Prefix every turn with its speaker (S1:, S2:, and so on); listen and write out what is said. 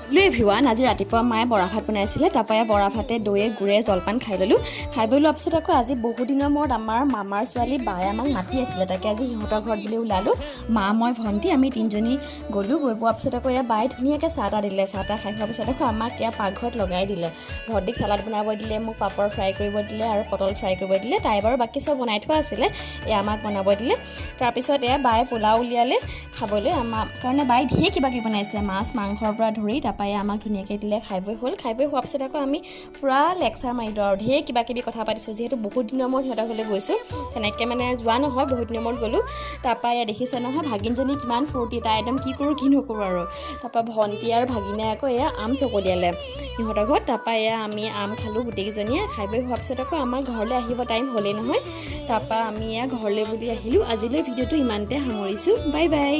S1: Hello' everyone, আজি ৰাতিপুৱা মায়ে বৰা ভাত বনাইছিলে। তাৰপৰা বৰা ভাতে দৈয়ে গুড়ে জলপান খাই ল'লোঁ। খাই বৈ লোৱাৰ পিছত আকৌ আজি বহুদিনৰ মূৰত আমাৰ মামাৰ ছোৱালী বায়ে আমাক মাতি আছিলে। তাকে আজি সিহঁতৰ ঘৰত বুলি ওলালোঁ। মা, মই, ভণ্টি আমি তিনিজনী গ'লোঁ। গৈ পোৱাৰ পিছত আকৌ বায়ে ধুনীয়াকৈ চাহ তাহ দিলে। চাহ তাহ খাই খোৱাৰ পিছত আকৌ আমাক পাকঘৰত লগাই দিলে। ভণ্টিক চালাড বনাব দিলে, মোক পাপৰ ফ্ৰাই কৰিব দিলে আৰু পটল ফ্ৰাই কৰিব দিলে। তাই বাৰু বাকী চব বনাই থোৱা আছিলে, আমাক বনাব দিলে। তাৰপিছত বায়ে পোলাও উলিয়ালে খাবলৈ আমাৰ কাৰণে। বায়ে ঢেৰ কিবা কিবি বনাইছে, মাছ মাংসৰ পৰা ধৰি। তাৰপৰা আমাক ধুনীয়াকৈ দিলে, খাই বৈ হ'ল। খাই বৈ হোৱাৰ পিছত আকৌ আমি পূৰা লেকচাৰ মাৰিলোঁ আৰু ঢেৰ কিবা কিবি কথা পাতিছোঁ। যিহেতু বহুত দিনৰ মূৰত সিহঁতৰ ঘৰলৈ গৈছোঁ, তেনেকৈ মানে যোৱা নহয়, বহুত দিনৰ মূৰত গ'লোঁ। তাৰপৰা দেখিছে নহয় ভাগিনজনী কিমান ফূৰ্তি, তাই একদম কি কৰোঁ কি নকৰোঁ আৰু। তাৰপৰা ভণ্টি আৰু ভাগিনে আকৌ আম চকলিয়ালে সিহঁতৰ ঘৰত। তাৰপৰা আমি আম খালোঁ গোটেইকেইজনীয়ে। খাই বৈ হোৱাৰ পিছত আকৌ আমাৰ ঘৰলৈ আহিব টাইম হ'লেই নহয়। তাৰপৰা আমি ঘৰলৈ বুলি আহিলোঁ। আজিলৈ ভিডিঅ'টো ইমানতে সামৰিছোঁ। Bye bye.